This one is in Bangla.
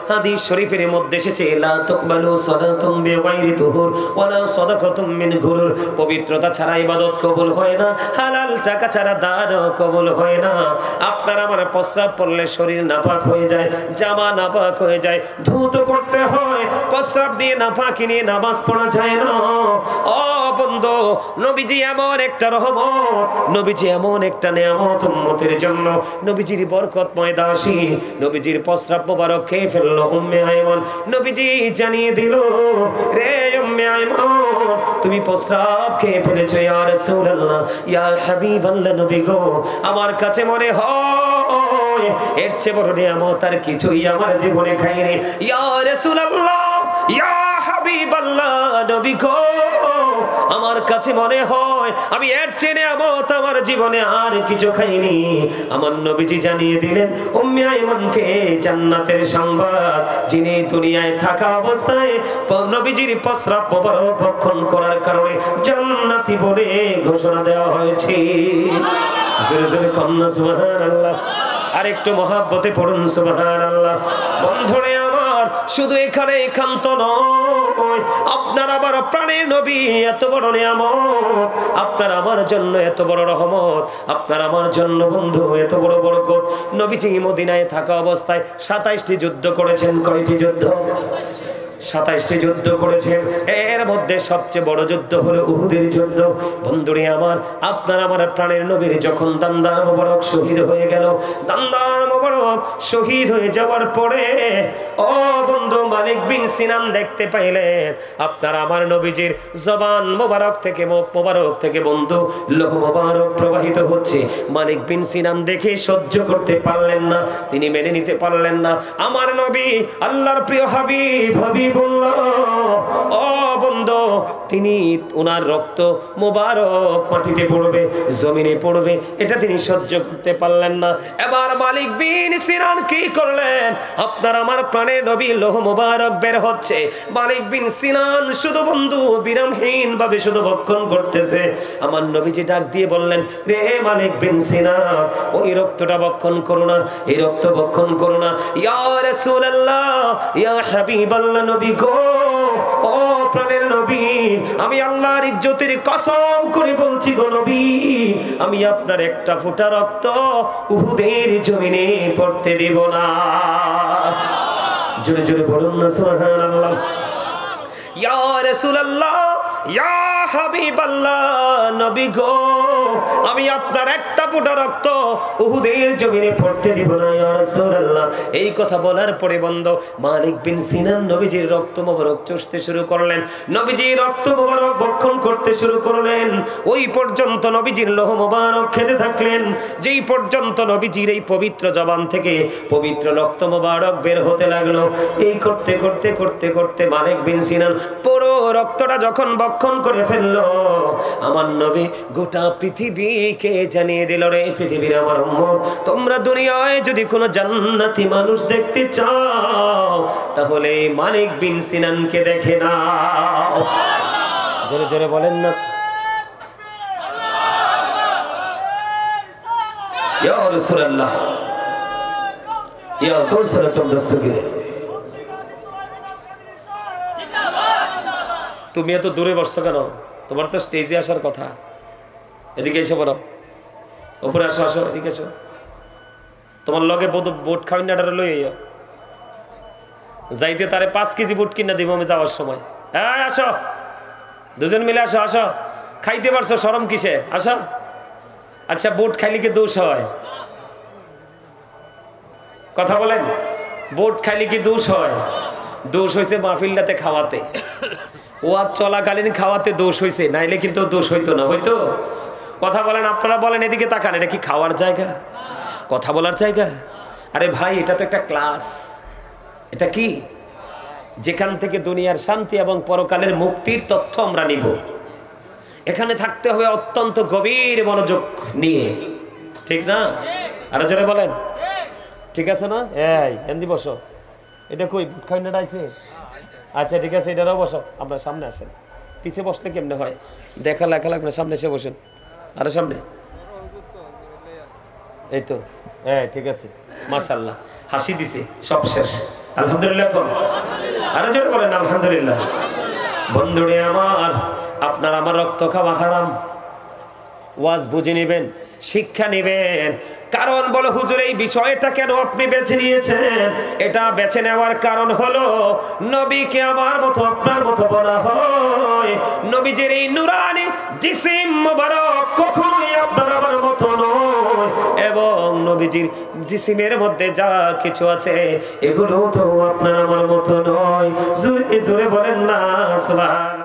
হাদিস শরীফের মধ্যে এসেছে লা তুকবালু সালাতুম বিগাইরি তুহুর ওয়ালা সাদাকাতুম মিন গুরুর। পবিত্রতা ছাড়া ইবাদত কবুল হয় না, হালাল টাকা ছাড়া দানও কবুল হয় না। আপনার আমার প্রস্রাব পড়লে শরীর নাপাক হয়ে যায়, জামা নাপাক হয়ে যায়, ধুত করতে হয়। প্রস্রাব নিয়ে নাপাকি নিয়ে নামাজ পড়া যায় না। ও বন্ধু, নবীজি এমন একটা রহমত, নবীজি এমন একটা নিয়ামত উম্মতের জন্য। নবীজির বরকতময় দাসী, নবীজির প্রস্রাব মোবারক খেয়ে ফেললো উম্মে আইমান। নবীজি জানিয়ে দিল, রে উম্মে আইমান, তুমি প্রস্রাব খেয়ে ফেলেছো ইয়া রাসূলুল্লাহ, ইয়া হাবিবাল্লাহ, নবী গো, আমার কাছে মনে হয় এর চেয়ে বড় নিয়ামত আর কিছুই আমার জীবনে খাইনি। ইয়া রাসূলুল্লাহ, ইয়া হাবিবাল্লাহ, নবী গো, আমার কাছে মনে হয় আমি এর চেয়ে নিয়ামত আমার জীবনে আর কিছু খাইনি। আমার নবীজি জানিয়ে দিলেন উম্মে আইমানকে জান্নাতের সংবাদ, যিনি দুনিয়ায় থাকা অবস্থায় নবীজির প্রস্রাব মোবারক ভক্ষণ করার কারণে জান্নাতি বলে ঘোষণা দেওয়া হয়েছে। জোরে জোরে কন্যা সুবহানাল্লাহ। আর একটু মহাব্বতে পড়ুন সুবহানাল্লাহ। বন্ধুরে আমার, শুধু এখানে একান্ত নয়, আপনার আবার প্রাণের নবী এত বড় নিয়ামত, আপনার আমার জন্য এত বড় রহমত, আপনার আমার জন্য বন্ধু এত বড় বরকত। নবীজি মদিনায় থাকা অবস্থায় 27টি যুদ্ধ করেছেন। কয়টি যুদ্ধ? 27টি যুদ্ধ করেছেন। এর মধ্যে সবচেয়ে বড় যুদ্ধ হলো উহুদের যুদ্ধ। বন্ধুরে আমার, আপনার আমার প্রাণের নবীর যখন দান্দার মোবারক শহীদ হয়ে গেল, দান্দার মোবারক শহীদ হয়ে যাওয়ার পরে ও বন্ধু, মালিক বিন সিনান দেখতে পাইলেন আপনার আমার নবীজির জবান মোবারক থেকে, মুখ মোবারক থেকে বন্ধু লোহ মোবারক প্রবাহিত হচ্ছে। মালিক বিন সিনান দেখে সহ্য করতে পারলেন না, তিনি মেনে নিতে পারলেন না। আমার নবী, আল্লাহর প্রিয় হাবিব, হাবিবুল্লাহ, ও বন্ধু, তিনি ওনার রক্ত মোবারক মাটিতে পড়বে, জমিনে পড়বে, এটা তিনি সহ্য করতে পারলেন না। এবার মালিক বিন সিনান কি করলেন? আপনার আমার প্রাণের নবী লোহ মোবারক বের হচ্ছে, মালিক বিন সিনান শুধু বন্ধু বিরামহীন ভাবে শুধু ভক্ষণ করতেছে। আমার নবীজি ডাক দিয়ে বললেন, রে মালিক বিন সিনান, ওই রক্তটা ভক্ষণ করো না, এই রক্ত ভক্ষণ করো না। ইয়া রাসূলুল্লাহ, ইয়া হাবিবাল্লাহ, নবী গো, ও প্রাণের নবী, আমি আল্লাহর ইজ্জতের কসম করে বলছি গো নবী, আমি আপনার একটা ফোঁটা রক্ত উহুদের জমিনে পড়তে দেব না। জোরে জোরে বলুন না সুবহানাল্লাহ। ইয়া রাসূলুল্লাহ, ইয়া হাবিবাল্লাহ, নবী গো, আমি আপনার একটা ফোঁটা রক্ত উহুদের জমিনে পড়তে দিব না ইয়া রাসূলুল্লাহ। এই কথা বলার পরে বন্ধু মালিক বিন সিনান নবীজির রক্ত মোবারক চুষতে শুরু করলেন, নবীজির রক্ত মোবারক ভক্ষণ করতে শুরু করলেন। ওই পর্যন্ত নবীজির লোহ মোবারক খেতে থাকলেন, যেই পর্যন্ত নবীজির এই পবিত্র জবান থেকে পবিত্র রক্ত মোবারক বের হতে লাগলো। এই করতে করতে করতে করতে মালিক বিন সিনান পুরো রক্তটা যখন ভক্ষণ করে ফেললো, আমার নবী গোটা পৃথিবীকে জানিয়ে দিল, রে পৃথিবীর আমার উম্মত, তোমরা দুনিয়ায় যদি কোনো জান্নাতি মানুষ দেখতে চাও তাহলে মালিক বিন সিনানকে দেখে নাও। জোরে জোরে বলেন না ইয়া রাসূলুল্লাহ, ইয়া কাউসার চন্দ্রসুগিরে। তুমি এত দূরে বসছো কেন? তোমার তো স্টেজে আসার কথা। এদিকে এসে বলো, উপরে আসো, আসো, এদিকে এসো। তোমার লগে বুট খাওয়াটা লই যাইতে তারে 5 কেজি বুট কিনা দিব আমি যাওয়ার সময়। হ্যাঁ আসো, দুজন মিলে আসো, আসো। খাইতে পারছো, শরম কিসে? আসো। আচ্ছা, বুট খাইলে কি দোষ হয়? কথা বলেন, বুট খাইলে কি দোষ হয়? দোষ হয়েছে মাহফিলটাতে খাওয়াতে, ওয়াজ চলাকালীন খাওয়াতে দোষ হয়েছে, নাইলে কিন্তু দোষ হইতো না। হইতো? কথা বলেন, আপনারা বলেন, এদিকে তাকান, এটা কি খাওয়ার জায়গা? কথা বলার জায়গা? আরে ভাই, এটা তো একটা ক্লাস। এটা কি? যেখান থেকে দুনিয়ার শান্তি এবং পরকালের মুক্তির তথ্য আমরা নিব। এখানে থাকতে হবে অত্যন্ত গভীর মনোযোগ নিয়ে, ঠিক না? আরো জোরে বলেন, ঠিক আছে না? এই এন্দি বসো। এটা কই বুট খাইনাটা আইছে? আচ্ছা ঠিক আছে, এটারও বসো। আপনার সামনে আসেন। পিছে বসলে কেমনে হয়? দেখা লেখা লাগবে, সামনে এসে বসেন। আরে সামনে, এই তো। হ্যাঁ ঠিক আছে, মাশাআল্লাহ, হাসি দিছে, সব শেষ। আলহামদুলিল্লাহ কোন আরো জোরে বলেন আলহামদুলিল্লাহ। বন্ধুরে আমার, আপনার আমার রক্ত খাওয়া হারাম। ওয়াজ বুঝে নেবেন, শিক্ষা নেবেন। কারণ বলো হুজুর এই বিষয়টা কেন আপনি বেছে নিয়েছেন? এটা বেছে নেওয়ার কারণ হলো নবীকে আমার মতো আপনার মতো বলা হয়। নবীজির এই নুরানি জিসিম মুবারক কখনোই আপনার আমার মতো নয়, এবং নবীজির জিসিমের মধ্যে যা কিছু আছে এগুলো তো আপনার আমার মতো নয়। জোরে জোরে বলেন না সুবহানাল্লাহ।